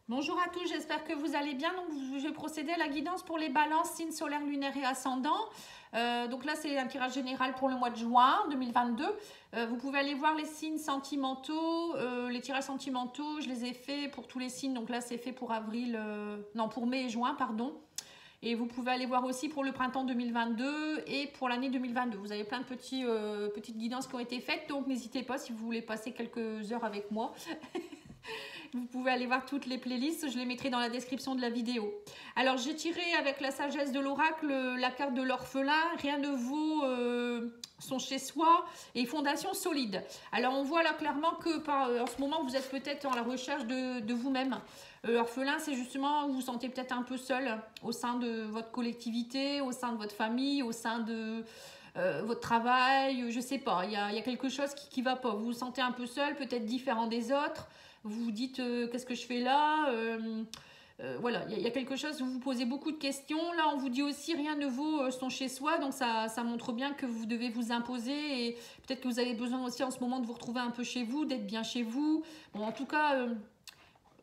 Bonjour à tous, j'espère que vous allez bien. Donc, je vais procéder à la guidance pour les balances, signes solaires, lunaires et ascendants. Donc là, c'est un tirage général pour le mois de juin 2022. Vous pouvez aller voir les signes sentimentaux. Les tirages sentimentaux, je les ai faits pour tous les signes. Donc là, c'est fait pour avril, non, pour mai et juin, pardon. Et vous pouvez aller voir aussi pour le printemps 2022 et pour l'année 2022. Vous avez plein de petites guidances qui ont été faites. Donc n'hésitez pas si vous voulez passer quelques heures avec moi. Vous pouvez aller voir toutes les playlists, je les mettrai dans la description de la vidéo. Alors j'ai tiré avec la sagesse de l'oracle la carte de l'orphelin, rien ne vaut son chez-soi et fondation solide. Alors on voit là clairement que en ce moment vous êtes peut-être en la recherche de vous-même. L'orphelin, c'est justement, vous vous sentez peut-être un peu seul au sein de votre collectivité, au sein de votre famille, au sein de votre travail, je sais pas, il y a quelque chose qui va pas. Vous vous sentez un peu seul, peut-être différent des autres. Vous vous dites qu'est-ce que je fais là, voilà, il y a quelque chose, vous vous posez beaucoup de questions. Là, on vous dit aussi rien ne vaut son chez-soi, donc ça montre bien que vous devez vous imposer et peut-être que vous avez besoin aussi en ce moment de vous retrouver un peu chez vous, d'être bien chez vous. Bon, en tout cas,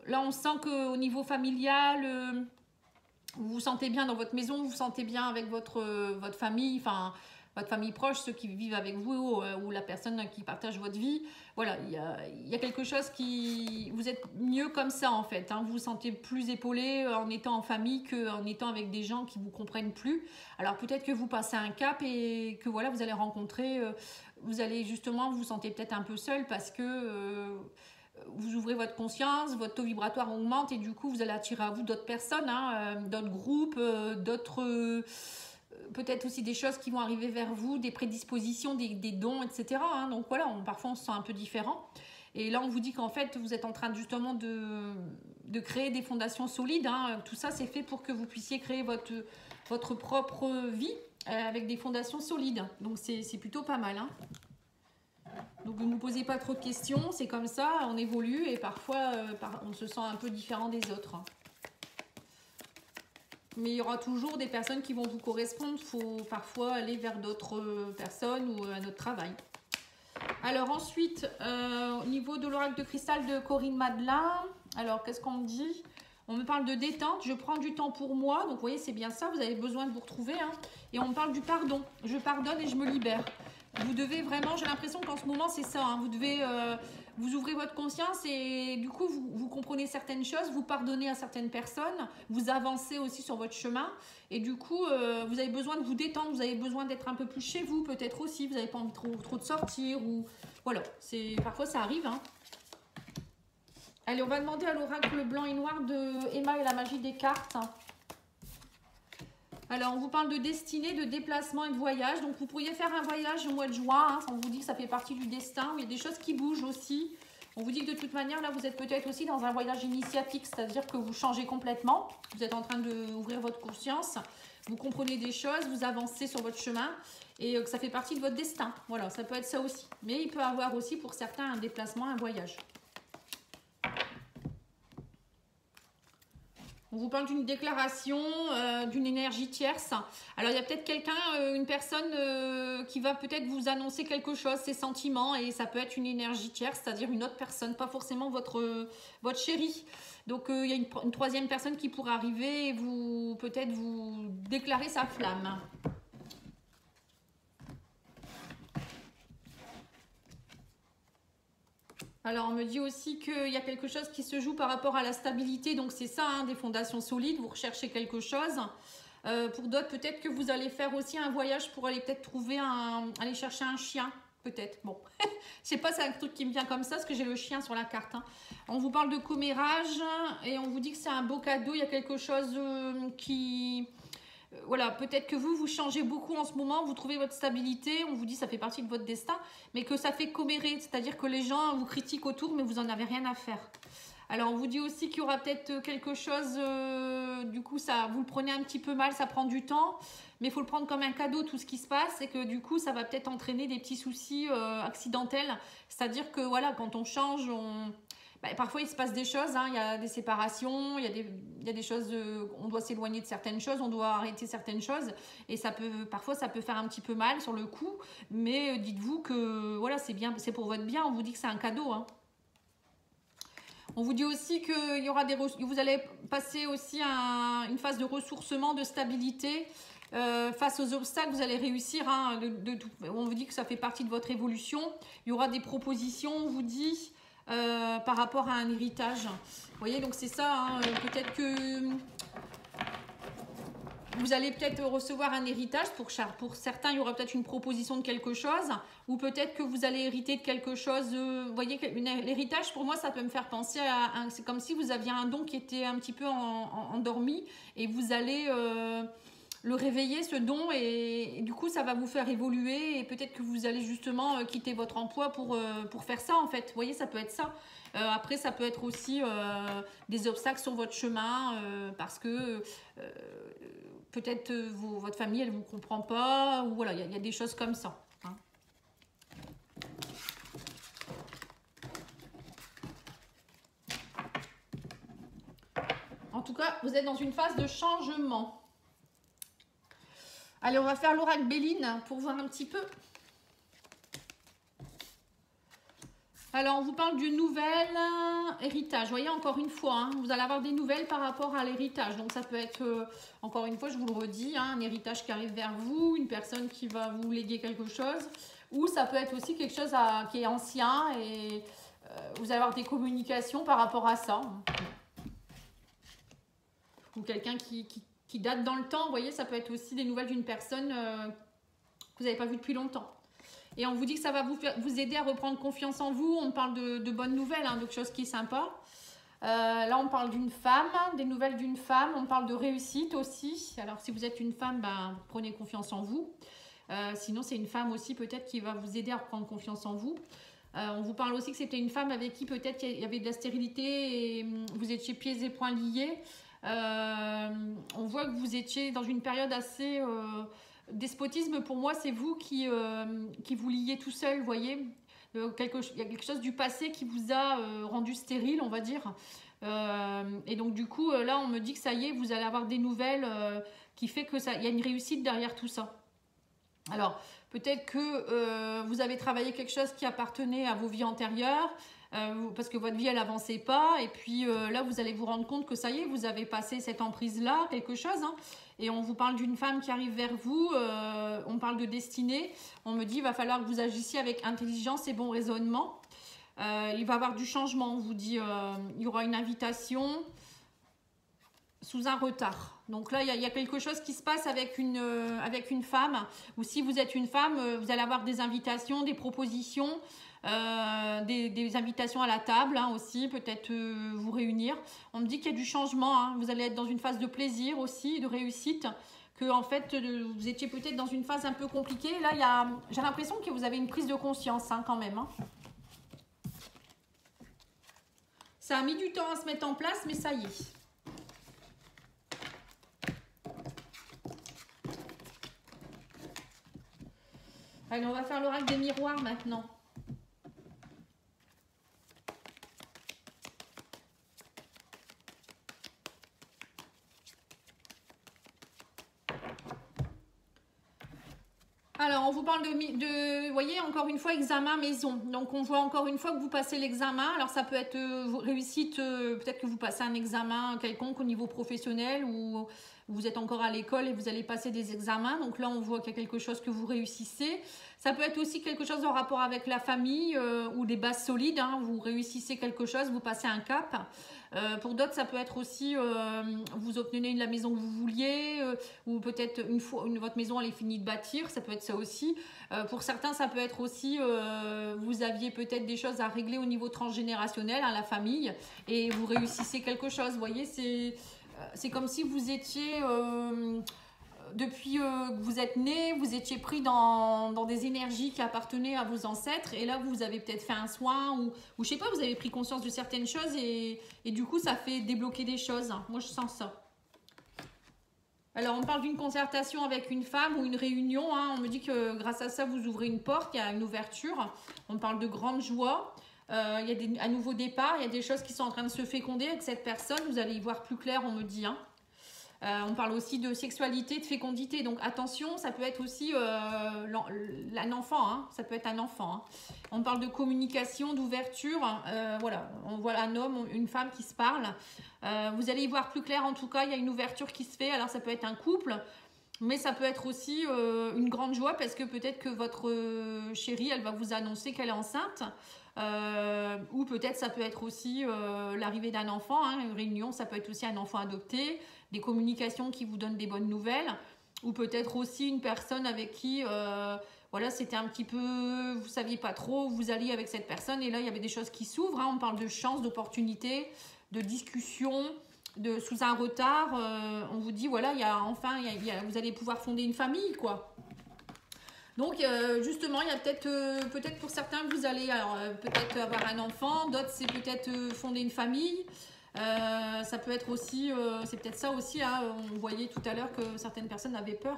là, on sent qu'au niveau familial, vous vous sentez bien dans votre maison, vous vous sentez bien avec votre famille, enfin votre famille proche, ceux qui vivent avec vous ou la personne qui partage votre vie. Voilà, il y a quelque chose qui... Vous êtes mieux comme ça en fait, hein. Vous vous sentez plus épaulé en étant en famille qu'en étant avec des gens qui ne vous comprennent plus. Alors peut-être que vous passez un cap et que voilà, vous allez rencontrer... vous allez justement, vous vous sentez peut-être un peu seul parce que... vous ouvrez votre conscience, votre taux vibratoire augmente et du coup vous allez attirer à vous d'autres personnes, hein, d'autres groupes, d'autres... peut-être aussi des choses qui vont arriver vers vous, des prédispositions, des dons, etc. Hein. Donc voilà, parfois on se sent un peu différent. Et là, on vous dit qu'en fait, vous êtes en train justement de créer des fondations solides. Hein. Tout ça, c'est fait pour que vous puissiez créer votre propre vie avec des fondations solides. Donc c'est plutôt pas mal. Hein. Donc ne vous posez pas trop de questions, c'est comme ça, on évolue et parfois on se sent un peu différent des autres. Mais il y aura toujours des personnes qui vont vous correspondre. Il faut parfois aller vers d'autres personnes ou un autre travail. Alors ensuite, au niveau de l'oracle de cristal de Corinne Madelin, alors qu'est-ce qu'on me dit? On me parle de détente, je prends du temps pour moi. Donc vous voyez, c'est bien ça, vous avez besoin de vous retrouver. Hein. Et on me parle du pardon. Je pardonne et je me libère. Vous devez vraiment, j'ai l'impression qu'en ce moment c'est ça, hein, vous devez, vous ouvrez votre conscience et du coup vous comprenez certaines choses, vous pardonnez à certaines personnes, vous avancez aussi sur votre chemin et du coup vous avez besoin de vous détendre, vous avez besoin d'être un peu plus chez vous peut-être aussi, vous n'avez pas envie trop de sortir ou voilà, parfois ça arrive. Hein. Allez, on va demander à l'oracle blanc et noir de Emma et la magie des cartes. Alors, on vous parle de destinée, de déplacement et de voyage. Donc, vous pourriez faire un voyage au mois de juin. Hein. On vous dit que ça fait partie du destin. Il y a des choses qui bougent aussi. On vous dit que de toute manière, là, vous êtes peut-être aussi dans un voyage initiatique. C'est-à-dire que vous changez complètement. Vous êtes en train d'ouvrir votre conscience. Vous comprenez des choses. Vous avancez sur votre chemin. Et que ça fait partie de votre destin. Voilà, ça peut être ça aussi. Mais il peut y avoir aussi pour certains un déplacement, un voyage. On vous parle d'une déclaration, d'une énergie tierce. Alors, il y a peut-être quelqu'un, une personne qui va peut-être vous annoncer quelque chose, ses sentiments, et ça peut être une énergie tierce, c'est-à-dire une autre personne, pas forcément votre chéri. Donc, il y a une troisième personne qui pourrait arriver et peut-être vous déclarer sa flamme. Alors, on me dit aussi qu'il y a quelque chose qui se joue par rapport à la stabilité. Donc, c'est ça, hein, des fondations solides. Vous recherchez quelque chose. Pour d'autres, peut-être que vous allez faire aussi un voyage pour aller peut-être aller chercher un chien. Peut-être. Bon, je sais pas, c'est un truc qui me vient comme ça parce que j'ai le chien sur la carte. Hein. On vous parle de commérage et on vous dit que c'est un beau cadeau. Il y a quelque chose qui... Voilà, peut-être que vous changez beaucoup en ce moment, vous trouvez votre stabilité, on vous dit que ça fait partie de votre destin, mais que ça fait commérer, c'est-à-dire que les gens vous critiquent autour, mais vous n'en avez rien à faire. Alors, on vous dit aussi qu'il y aura peut-être quelque chose, du coup, vous le prenez un petit peu mal, ça prend du temps, mais il faut le prendre comme un cadeau, tout ce qui se passe, et que du coup, ça va peut-être entraîner des petits soucis accidentels, c'est-à-dire que voilà, quand on change, parfois il se passe des choses, hein, il y a des séparations, il y a des choses, on doit s'éloigner de certaines choses, on doit arrêter certaines choses et parfois ça peut faire un petit peu mal sur le coup, mais dites-vous que voilà, c'est bien, c'est pour votre bien, on vous dit que c'est un cadeau. Hein. On vous dit aussi que vous allez passer aussi une phase de ressourcement, de stabilité. Face aux obstacles, vous allez réussir. Hein, on vous dit que ça fait partie de votre évolution. Il y aura des propositions, on vous dit, par rapport à un héritage. Vous voyez, donc c'est ça. Hein, peut-être que vous allez peut-être recevoir un héritage. Pour certains, il y aura peut-être une proposition de quelque chose. Ou peut-être que vous allez hériter de quelque chose. Vous voyez, l'héritage, pour moi, ça peut me faire penser à... C'est comme si vous aviez un don qui était un petit peu endormi. Et vous allez le réveiller, ce don. Et du coup, ça va vous faire évoluer. Et peut-être que vous allez justement quitter votre emploi pour faire ça, en fait. Vous voyez, ça peut être ça. Après, ça peut être aussi des obstacles sur votre chemin. Parce que... peut-être votre famille, elle ne vous comprend pas, ou voilà, il y a des choses comme ça. Hein. En tout cas, vous êtes dans une phase de changement. Allez, on va faire l'oracle Béline pour voir un petit peu. Alors, on vous parle du nouvel héritage. Vous voyez, encore une fois, hein, vous allez avoir des nouvelles par rapport à l'héritage. Donc, ça peut être, encore une fois, je vous le redis, hein, un héritage qui arrive vers vous, une personne qui va vous léguer quelque chose. Ou ça peut être aussi quelque chose qui est ancien et vous allez avoir des communications par rapport à ça. Ou quelqu'un qui date dans le temps. Vous voyez, ça peut être aussi des nouvelles d'une personne que vous n'avez pas vue depuis longtemps. Et on vous dit que ça va vous aider à reprendre confiance en vous. On parle de bonnes nouvelles, hein, de quelque chose qui est sympa. Là, on parle d'une femme, des nouvelles d'une femme. On parle de réussite aussi. Alors, si vous êtes une femme, ben, prenez confiance en vous. Sinon, c'est une femme aussi peut-être qui va vous aider à reprendre confiance en vous. On vous parle aussi que c'était une femme avec qui peut-être il y avait de la stérilité et vous étiez pieds et poings liés. On voit que vous étiez dans une période assez... despotisme, pour moi, c'est vous qui vous liez tout seul, vous voyez. Il y a quelque chose du passé qui vous a rendu stérile, on va dire. Et donc, du coup, là, on me dit que ça y est, vous allez avoir des nouvelles qui fait que il y a une réussite derrière tout ça. Alors, peut-être que vous avez travaillé quelque chose qui appartenait à vos vies antérieures, parce que votre vie, elle n'avançait pas. Et puis là, vous allez vous rendre compte que ça y est, vous avez passé cette emprise-là, quelque chose. Hein, et on vous parle d'une femme qui arrive vers vous. On parle de destinée. On me dit, il va falloir que vous agissiez avec intelligence et bon raisonnement. Il va y avoir du changement. On vous dit, il y aura une invitation sous un retard. Donc là, il y a quelque chose qui se passe avec une femme. Ou si vous êtes une femme, vous allez avoir des invitations, des propositions, des invitations à la table hein, aussi, peut-être vous réunir. On me dit qu'il y a du changement. Hein. Vous allez être dans une phase de plaisir aussi, de réussite. Que en fait, vous étiez peut-être dans une phase un peu compliquée. Là, j'ai l'impression que vous avez une prise de conscience hein, quand même. Hein. Ça a mis du temps à se mettre en place, mais ça y est. Allez, on va faire l'oracle des miroirs maintenant. Alors, on vous parle vous voyez, encore une fois, examen maison. Donc, on voit encore une fois que vous passez l'examen. Alors, ça peut être réussite, peut-être que vous passez un examen quelconque au niveau professionnel ou vous êtes encore à l'école et vous allez passer des examens. Donc là, on voit qu'il y a quelque chose que vous réussissez. Ça peut être aussi quelque chose en rapport avec la famille ou des bases solides. Hein. Vous réussissez quelque chose, vous passez un cap. Pour d'autres, ça peut être aussi, vous obtenez la maison que vous vouliez ou peut-être une fois votre maison elle est finie de bâtir. Ça peut être ça aussi. Pour certains, ça peut être aussi, vous aviez peut-être des choses à régler au niveau transgénérationnel, à la famille, et vous réussissez quelque chose. Vous voyez, c'est comme si vous étiez, depuis que vous êtes né, vous étiez pris dans des énergies qui appartenaient à vos ancêtres. Et là, vous avez peut-être fait un soin ou je sais pas, vous avez pris conscience de certaines choses et du coup, ça fait débloquer des choses. Moi, je sens ça. Alors, on parle d'une concertation avec une femme ou une réunion. Hein. On me dit que grâce à ça, vous ouvrez une porte, il y a une ouverture. On parle de grande joie. Il y a un nouveau départ, il y a des choses qui sont en train de se féconder avec cette personne. Vous allez y voir plus clair, on me dit. Hein. On parle aussi de sexualité, de fécondité. Donc attention, ça peut être aussi un enfant. Hein, ça peut être un enfant. Hein. On parle de communication, d'ouverture. Voilà, on voit un homme, une femme qui se parlent. Vous allez y voir plus clair en tout cas. Il y a une ouverture qui se fait. Alors ça peut être un couple. Mais ça peut être aussi une grande joie parce que peut-être que votre chérie, elle va vous annoncer qu'elle est enceinte. Ou peut-être ça peut être aussi l'arrivée d'un enfant. Hein, une réunion, ça peut être aussi un enfant adopté. Des communications qui vous donnent des bonnes nouvelles, ou peut-être aussi une personne avec qui, voilà, c'était un petit peu, vous saviez pas trop où vous alliez avec cette personne, et là, il y avait des choses qui s'ouvrent, hein, on parle de chance, d'opportunités, de discussion, sous un retard, on vous dit, voilà, vous allez pouvoir fonder une famille, quoi. Donc, justement, il y a peut-être pour certains, vous allez peut-être avoir un enfant, d'autres, c'est peut-être fonder une famille. Ça peut être aussi, c'est peut-être ça aussi, hein, on voyait tout à l'heure que certaines personnes avaient peur.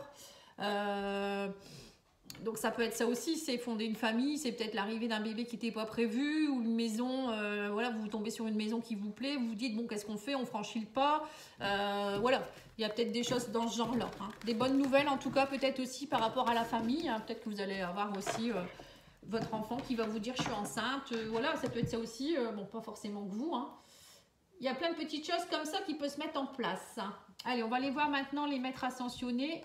Donc ça peut être ça aussi, c'est fonder une famille, c'est peut-être l'arrivée d'un bébé qui n'était pas prévu, ou une maison, voilà, vous tombez sur une maison qui vous plaît, vous vous dites, bon, qu'est-ce qu'on fait, on franchit le pas, voilà, il y a peut-être des choses dans ce genre-là. Hein. Des bonnes nouvelles en tout cas, peut-être aussi par rapport à la famille, hein, peut-être que vous allez avoir aussi votre enfant qui va vous dire, je suis enceinte, voilà, ça peut être ça aussi, bon, pas forcément que vous, hein. Il y a plein de petites choses comme ça qui peuvent se mettre en place. Allez, on va aller voir maintenant les maîtres ascensionnés.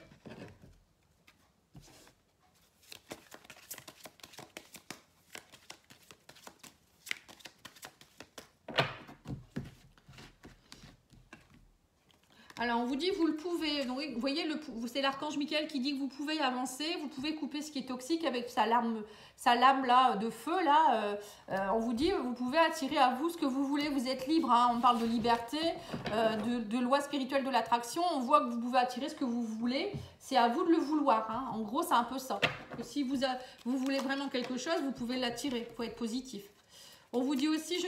Alors, on vous dit, vous le pouvez. Donc, vous voyez, c'est l'archange Michael qui dit que vous pouvez avancer, vous pouvez couper ce qui est toxique avec sa lame là, de feu. Là, on vous dit, vous pouvez attirer à vous ce que vous voulez. Vous êtes libre. Hein. On parle de liberté, de loi spirituelle de l'attraction. On voit que vous pouvez attirer ce que vous voulez. C'est à vous de le vouloir. Hein. En gros, c'est un peu ça. Que si vous voulez vraiment quelque chose, vous pouvez l'attirer. Il faut être positif. On vous dit aussi, je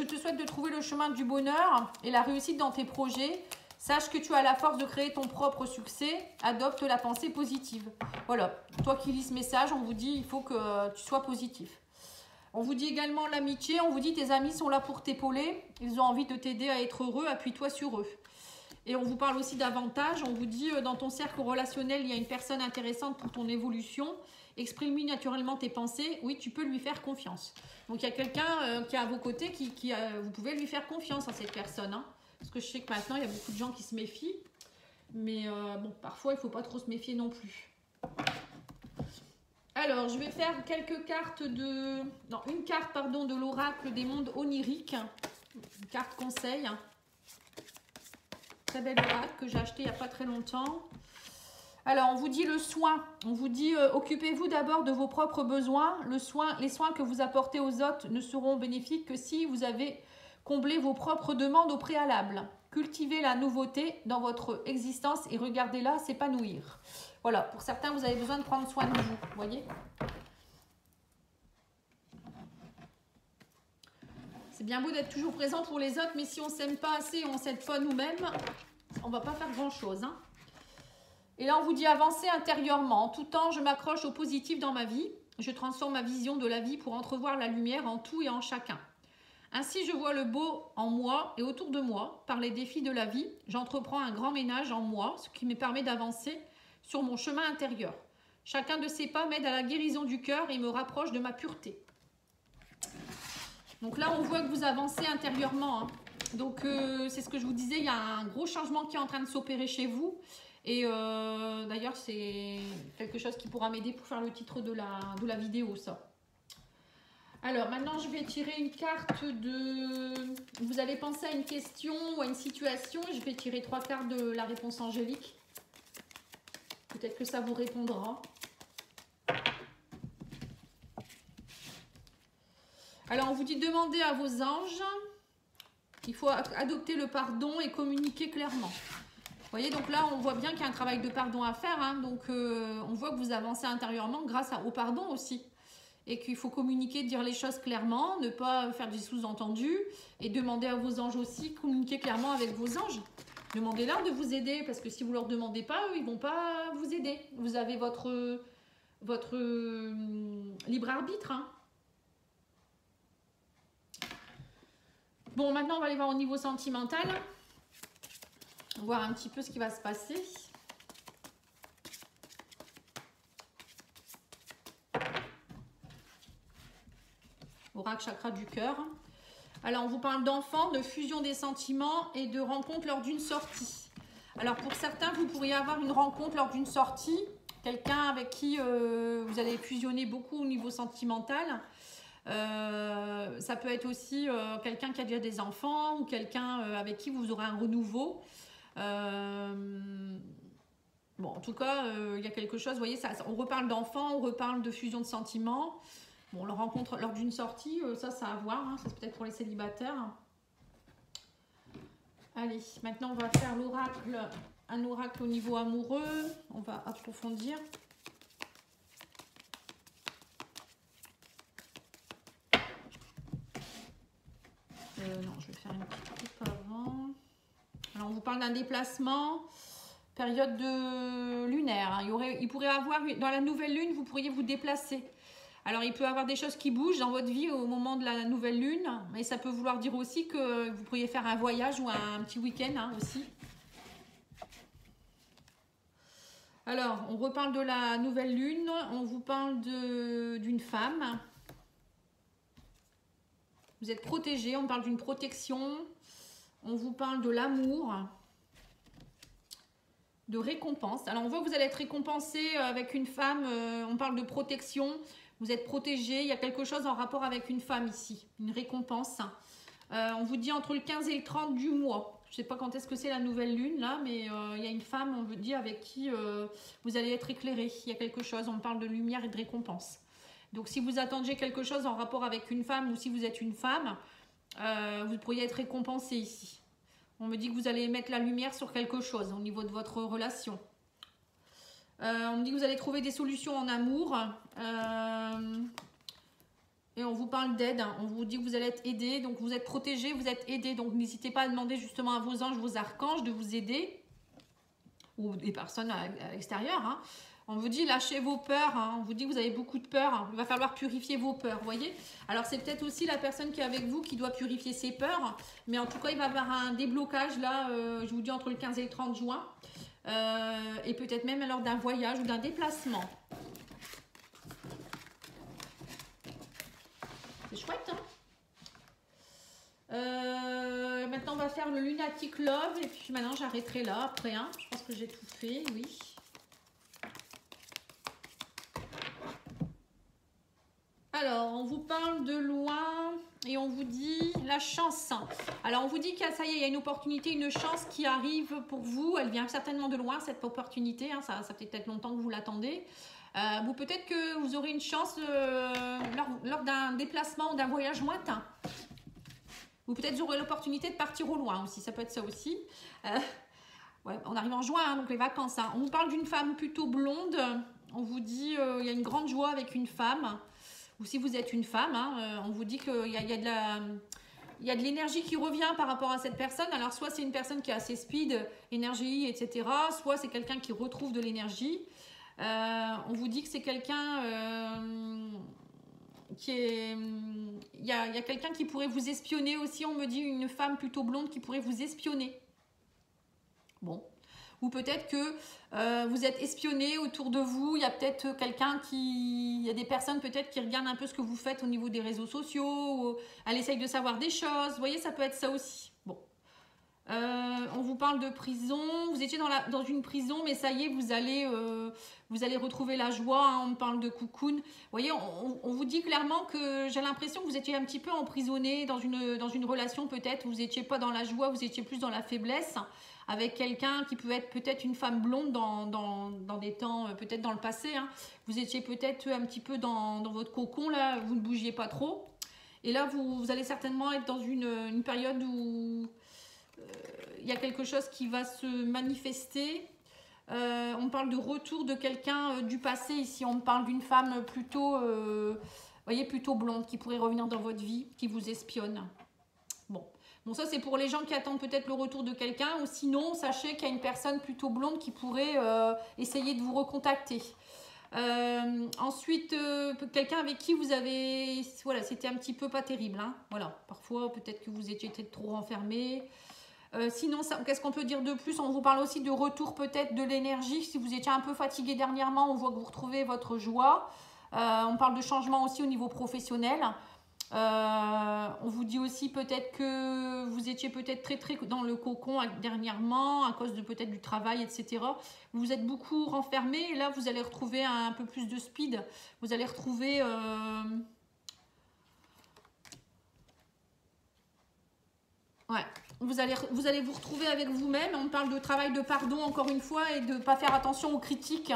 te souhaite de trouver le chemin du bonheur et la réussite dans tes projets. Sache que tu as la force de créer ton propre succès. Adopte la pensée positive. Voilà. Toi qui lis ce message, on vous dit, il faut que tu sois positif. On vous dit également l'amitié. On vous dit, tes amis sont là pour t'épauler. Ils ont envie de t'aider à être heureux. Appuie-toi sur eux. Et on vous parle aussi d'avantages. On vous dit, dans ton cercle relationnel, il y a une personne intéressante pour ton évolution. Exprime-lui naturellement tes pensées. Oui, tu peux lui faire confiance. Donc, il y a quelqu'un qui est à vos côtés, vous pouvez lui faire confiance à cette personne. Hein. Parce que je sais que maintenant, il y a beaucoup de gens qui se méfient. Mais bon, parfois, il ne faut pas trop se méfier non plus. Alors, je vais faire quelques cartes une carte, pardon, de l'oracle des mondes oniriques. Une carte conseil. Très belle oracle que j'ai acheté il n'y a pas très longtemps. Alors, on vous dit le soin. On vous dit, occupez-vous d'abord de vos propres besoins. Les soins que vous apportez aux autres ne seront bénéfiques que si vous avez comblé vos propres demandes au préalable. Cultivez la nouveauté dans votre existence et regardez-la s'épanouir. Voilà, pour certains, vous avez besoin de prendre soin de vous, voyez. C'est bien beau d'être toujours présent pour les autres, mais si on ne s'aime pas assez et on ne s'aide pas nous-mêmes, on ne va pas faire grand-chose, hein. Et là, on vous dit avancer intérieurement. En tout temps, je m'accroche au positif dans ma vie. Je transforme ma vision de la vie pour entrevoir la lumière en tout et en chacun. Ainsi, je vois le beau en moi et autour de moi. Par les défis de la vie, j'entreprends un grand ménage en moi, ce qui me permet d'avancer sur mon chemin intérieur. Chacun de ces pas m'aide à la guérison du cœur et me rapproche de ma pureté. Donc là, on voit que vous avancez intérieurement. Hein. Donc, c'est ce que je vous disais, il y a un gros changement qui est en train de s'opérer chez vous. Et d'ailleurs, c'est quelque chose qui pourra m'aider pour faire le titre de la vidéo, ça. Alors, maintenant, je vais tirer une carte de... Vous allez penser à une question ou à une situation. Je vais tirer 3 cartes de la réponse angélique. Peut-être que ça vous répondra. Alors, on vous dit demander à vos anges. Il faut adopter le pardon et communiquer clairement. Vous voyez, donc là, on voit bien qu'il y a un travail de pardon à faire. Hein, donc, on voit que vous avancez intérieurement grâce au pardon aussi. Et qu'il faut communiquer, dire les choses clairement, ne pas faire des sous-entendus. Et demander à vos anges aussi, communiquer clairement avec vos anges. Demandez-leur de vous aider, parce que si vous ne leur demandez pas, eux, ils ne vont pas vous aider. Vous avez votre libre arbitre. Hein. Bon, maintenant, on va aller voir au niveau sentimental. voir un petit peu ce qui va se passer. Oracle chakra du cœur. Alors, on vous parle d'enfants, de fusion des sentiments et de rencontres lors d'une sortie. Alors, pour certains, vous pourriez avoir une rencontre lors d'une sortie, quelqu'un avec qui vous allez fusionner beaucoup au niveau sentimental. Ça peut être aussi quelqu'un qui a déjà des enfants ou quelqu'un avec qui vous aurez un renouveau. Bon, en tout cas, il y a quelque chose, vous voyez, ça, on reparle d'enfants, on reparle de fusion de sentiments. Bon, on le rencontre lors d'une sortie, ça à voir, hein, ça c'est peut-être pour les célibataires. Allez, maintenant on va faire l'oracle, un oracle au niveau amoureux, on va approfondir. Non, je vais faire une petite coupe avant. Alors, on vous parle d'un déplacement, période de lunaire. Hein. Il pourrait avoir, dans la nouvelle lune, vous pourriez vous déplacer. Alors, il peut y avoir des choses qui bougent dans votre vie au moment de la nouvelle lune, mais ça peut vouloir dire aussi que vous pourriez faire un voyage ou un petit week-end hein, aussi. Alors, on reparle de la nouvelle lune, on vous parle d'une femme. Vous êtes protégé, on parle d'une protection, on vous parle de l'amour, de récompense. Alors, on voit que vous allez être récompensé avec une femme, on parle de protection. Vous êtes protégé, il y a quelque chose en rapport avec une femme ici, une récompense. On vous dit entre le 15 et le 30 du mois. Je ne sais pas quand est-ce que c'est la nouvelle lune là, mais il y a une femme, on vous dit, avec qui vous allez être éclairé. Il y a quelque chose, on parle de lumière et de récompense. Donc si vous attendiez quelque chose en rapport avec une femme ou si vous êtes une femme, vous pourriez être récompensé ici. On me dit que vous allez mettre la lumière sur quelque chose au niveau de votre relation. On me dit que vous allez trouver des solutions en amour. Et on vous parle d'aide. On vous dit que vous allez être aidé. Donc vous êtes protégé, vous êtes aidé. Donc n'hésitez pas à demander justement à vos anges, vos archanges de vous aider. Ou des personnes à l'extérieur. Hein. On vous dit lâchez vos peurs. Hein. On vous dit que vous avez beaucoup de peurs. Hein. Il va falloir purifier vos peurs. Vous voyez. Alors c'est peut-être aussi la personne qui est avec vous qui doit purifier ses peurs. Mais en tout cas il va y avoir un déblocage là. Je vous dis entre le 15 et le 30 juin. Et peut-être même lors d'un voyage ou d'un déplacement. C'est chouette, hein. Maintenant, on va faire le Lunatic Love. Et puis maintenant, j'arrêterai là après. Hein. Je pense que j'ai tout fait, oui. Alors, on vous parle de loin et on vous dit la chance. Alors, on vous dit qu'il y a, ça y est, il y a une opportunité, une chance qui arrive pour vous. Elle vient certainement de loin, cette opportunité. Hein. Ça fait peut-être longtemps que vous l'attendez. Ou peut-être que vous aurez une chance lors d'un déplacement ou d'un voyage lointain. Ou peut-être vous aurez l'opportunité de partir au loin aussi. Ça peut être ça aussi. Ouais, on arrive en juin, hein, donc les vacances. Hein. On vous parle d'une femme plutôt blonde. On vous dit il y a une grande joie avec une femme. Ou si vous êtes une femme, hein, on vous dit qu'il y a de l'énergie qui revient par rapport à cette personne. Alors, soit c'est une personne qui est assez speed, énergie, etc. Soit c'est quelqu'un qui retrouve de l'énergie. On vous dit que c'est quelqu'un qui est... Il y a quelqu'un qui pourrait vous espionner aussi. On me dit une femme plutôt blonde qui pourrait vous espionner. Bon. Ou peut-être que vous êtes espionné autour de vous. Il y a peut-être quelqu'un qui... Il y a des personnes peut-être qui regardent un peu ce que vous faites au niveau des réseaux sociaux. Elle essaye de savoir des choses. Vous voyez, ça peut être ça aussi. Bon. On vous parle de prison. Vous étiez dans une prison, mais ça y est, vous allez retrouver la joie. Hein. On parle de cocoon. Vous voyez, on vous dit clairement que j'ai l'impression que vous étiez un petit peu emprisonné dans une relation peut-être. Vous n'étiez pas dans la joie, vous étiez plus dans la faiblesse. Avec quelqu'un qui peut être peut-être une femme blonde dans des temps, peut-être dans le passé. Hein. Vous étiez peut-être un petit peu dans votre cocon, là, vous ne bougiez pas trop. Et là, vous allez certainement être dans une période où il y a quelque chose qui va se manifester. On parle de retour de quelqu'un du passé. Ici, on parle d'une femme plutôt, voyez, plutôt blonde qui pourrait revenir dans votre vie, qui vous espionne. Bon, ça c'est pour les gens qui attendent peut-être le retour de quelqu'un, ou sinon, sachez qu'il y a une personne plutôt blonde qui pourrait essayer de vous recontacter. Ensuite, quelqu'un avec qui vous avez... Voilà, c'était un petit peu pas terrible. Hein, voilà, parfois, peut-être que vous étiez trop renfermé. Sinon, qu'est-ce qu'on peut dire de plus? On vous parle aussi de retour peut-être de l'énergie. Si vous étiez un peu fatigué dernièrement, on voit que vous retrouvez votre joie. On parle de changement aussi au niveau professionnel. On vous dit aussi peut-être que vous étiez peut-être très dans le cocon dernièrement à cause de peut-être du travail, etc. Vous vous êtes beaucoup renfermé et là vous allez retrouver un peu plus de speed. Vous allez retrouver ouais. Vous allez vous retrouver avec vous-même. On parle de travail de pardon encore une fois et de ne pas faire attention aux critiques.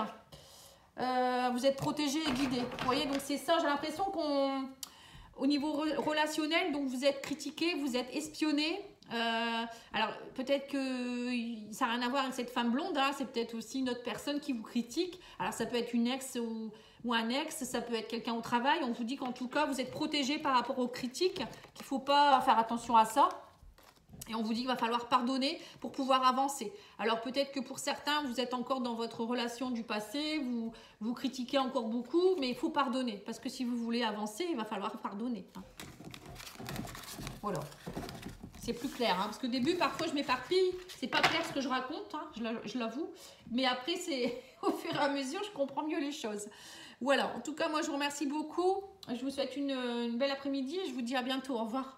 Vous êtes protégé et guidé. Vous voyez, donc c'est ça, j'ai l'impression qu'on... Au niveau relationnel, donc vous êtes critiqué, vous êtes espionné. Alors peut-être que ça n'a rien à voir avec cette femme blonde, hein, c'est peut-être aussi une autre personne qui vous critique. Alors ça peut être une ex ou un ex, ça peut être quelqu'un au travail. On vous dit qu'en tout cas vous êtes protégé par rapport aux critiques, qu'il ne faut pas faire attention à ça. Et on vous dit qu'il va falloir pardonner pour pouvoir avancer. Alors peut-être que pour certains, vous êtes encore dans votre relation du passé, vous critiquez encore beaucoup, mais il faut pardonner. Parce que si vous voulez avancer, il va falloir pardonner. Voilà. C'est plus clair. Hein, parce qu'au début, parfois, je m'éparpille. C'est pas clair ce que je raconte, hein, je l'avoue. Mais après, c'est au fur et à mesure, je comprends mieux les choses. Voilà. En tout cas, moi, je vous remercie beaucoup. Je vous souhaite une belle après-midi et je vous dis à bientôt. Au revoir.